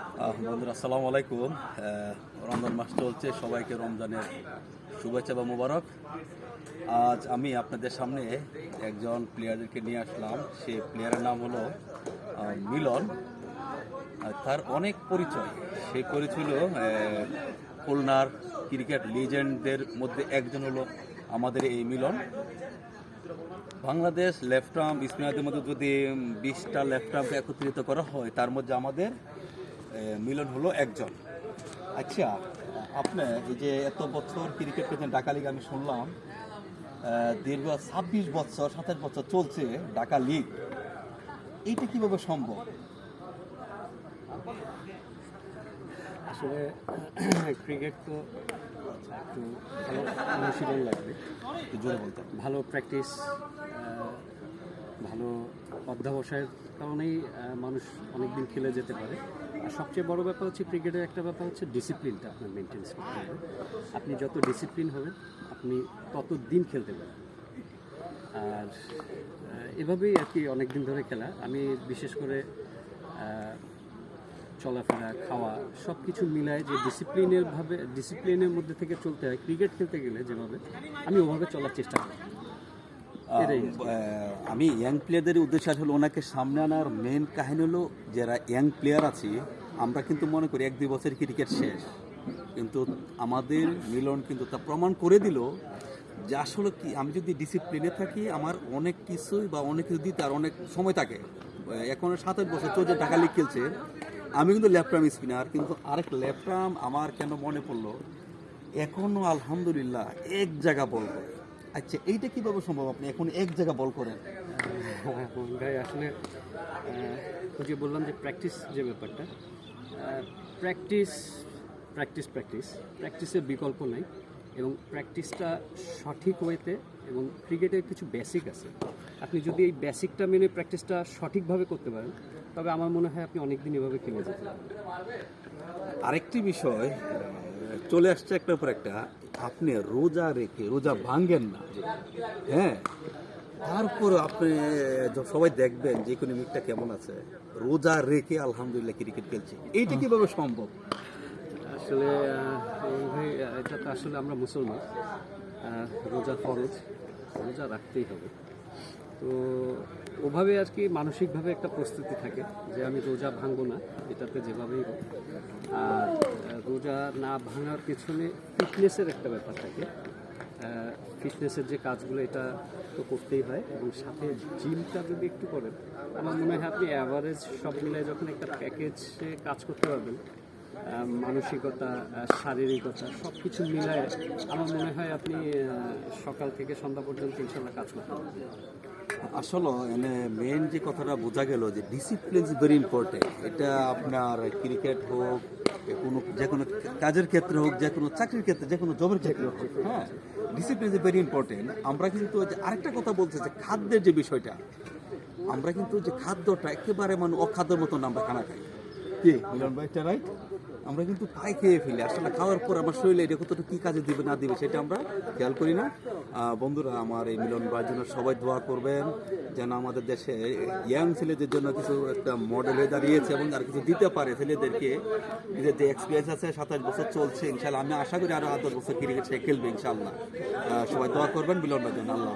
বন্ধুরা আসসালামু আলাইকুম। রমজান মাস চলছে, সবাইকে রমজানের শুভেচ্ছা বা মোবারক। আজ আমি আপনাদের সামনে একজন প্লেয়ারদেরকে নিয়ে আসলাম। সেই প্লেয়ারের নাম হলো মিলন। তার অনেক পরিচয়। সেই পরিচয় হলো খুলনার ক্রিকেট লিজেন্ডদের মধ্যে একজন হলো আমাদের এই মিলন। বাংলাদেশ লেফট আর্ম স্পিনারদের মধ্যে যদি 20টা লেফট আর্মকে একত্রিত করা হয়, তার মধ্যে আমাদের মিলন হলো একজন। আচ্ছা, আপনি এই যে এত বছর ক্রিকেট খেলছেন ঢাকা লিগ, আমি শুনলাম দীর্ঘ 26 বছর 27 বছর চলছে ঢাকা লিগ, এইটা কিভাবে সম্ভব? আসলে ক্রিকেট তো একটু ভালো অনুশীলন লাগবে, একটু জোরে বলতে। ভালো প্র্যাকটিস, ভালো অধ্যবসায়ের কারণেই মানুষ অনেক দিন খেলে যেতে পারে। আর সবচেয়ে বড় ব্যাপার হচ্ছে ক্রিকেটের একটা ব্যাপার হচ্ছে ডিসিপ্লিনটা আপনার মেনটেন্স করতে হবে। আপনি যত ডিসিপ্লিন হবেন আপনি তত দিন খেলতে পারবেন। আর এভাবেই আর কি অনেক দিন ধরে খেলা। আমি বিশেষ করে চলাফেরা, খাওয়া সব কিছু মিলায় যে ডিসিপ্লিনের মধ্যে থেকে চলতে হয় ক্রিকেট খেলতে গেলে, যেভাবে আমি ওভাবে চলার চেষ্টা করি। আমি ইয়াং প্লেয়ারদের উদ্দেশ্যে আসলে ওনাকে সামনে আনার মেন কাহিনী হলো, যারা ইয়াং প্লেয়ার আছি আমরা কিন্তু মনে করি 1-2 বছর ক্রিকেট শেষ, কিন্তু আমাদের মিলন কিন্তু তা প্রমাণ করে দিল যে আসলে কি আমি যদি ডিসিপ্লিনে থাকি আমার অনেক কিছুই বা অনেক কিছু দিতে আর অনেক সময় থাকে। এখন 27 বছর চলছে ঢাকা লিগ খেলছে, আমি কিন্তু লেফট আর্ম স্পিনার, কিন্তু আরেক লেফট আর্ম আমার কেন মনে পড়লো এখনও আলহামদুলিল্লাহ এক জায়গা বল করে। আচ্ছা, এইটা কীভাবে সম্ভব? আপনি এখন এক জায়গা বল করেন? ভাই আসলে ওই যে বললাম যে প্র্যাকটিস, যে ব্যাপারটা প্র্যাকটিস প্র্যাকটিস প্র্যাকটিস প্র্যাকটিসের বিকল্প নাই, এবং প্র্যাকটিসটা সঠিক ওয়েতে, এবং ক্রিকেটের কিছু বেসিক আছে, আপনি যদি এই বেসিকটা মেনে প্র্যাকটিসটা সঠিকভাবে করতে পারেন তবে আমার মনে হয় আপনি অনেক দিন এভাবে খেলে যেতে পারেন। আরেকটি বিষয় চলে আসছে একটার পর একটা, আপনি রোজা রেখে রোজা ভাঙ্গেন না, হ্যাঁ, তারপর আপনি সবাই দেখবেন যে ইকোনমিকটা কেমন আছে, রোজা রেখে আলহামদুলিল্লাহ ক্রিকেট খেলছে, এইটা কিভাবে সম্ভব? আসলে ভাই এটা তো আসলে আমরা মুসলমান, রোজা ফরজ, রোজা রাখতেই হবে। তো ওভাবে আর কি মানসিকভাবে একটা প্রস্তুতি থাকে যে আমি রোজা ভাঙবো না, এটাতে যেভাবেই হোক। আর রোজা না ভাঙার পিছনে ফিটনেসের একটা ব্যাপার থাকে। ফিটনেসের যে কাজগুলো এটা তো করতেই হয়, এবং সাথে জিমটা যদি একটু করেন আমার মনে হয় আপনি অ্যাভারেজ সব মিলায় যখন একটা প্যাকেজে কাজ করতে পারবেন, মানসিকতা, শারীরিকতা সব কিছু মিলায় আমার মনে হয় আপনি সকাল থেকে সন্ধ্যা পর্যন্ত ইনশাল্লাহ কাজ করতে পারবেন। আসলে মেন যে কথাটা বোঝা গেল যে ডিসিপ্লিন ইজ ভেরি ইম্পর্টেন্ট। এটা আপনার ক্রিকেট হোক, যে কোনো কাজের ক্ষেত্রে হোক, যে কোনো চাকরির ক্ষেত্রে, যে কোনো জবের ক্ষেত্রে হোক, হ্যাঁ, ডিসিপ্লিন ইজ ভেরি ইম্পর্টেন্ট। আমরা কিন্তু আরেকটা কথা বলছি যে খাদ্যের যে বিষয়টা, আমরা কিন্তু যে খাদ্যটা একেবারে মানে অখাদ্যের মতন আমরা খানা খাই, কি মিলন ভাই, এটা রাইট? আমরা কিন্তু পাই খেয়ে ফেলি, আসলে খাওয়ার পর আমার শরীরে এটা কতটা কী কাজে দিবে না দিবে সেটা আমরা খেয়াল করি না। বন্ধুরা, আমার এই মিলন ভাইয়ের জন্য সবাই দোয়া করবেন যেন আমাদের দেশে ইয়াং ছেলেদের জন্য কিছু একটা মডেল হয়ে দাঁড়িয়েছে এবং আর কিছু দিতে পারে ছেলেদেরকে। নিজের যে এক্সপিরিয়েন্স আছে, 27 বছর চলছে, ইনশাল্লাহ আমি আশা করি আরও 10 বছর ক্রিকেট সে খেলবে ইনশাল্লাহ। সবাই দোয়া করবেন মিলন ভাইয়ের জন্য। আল্লাহ।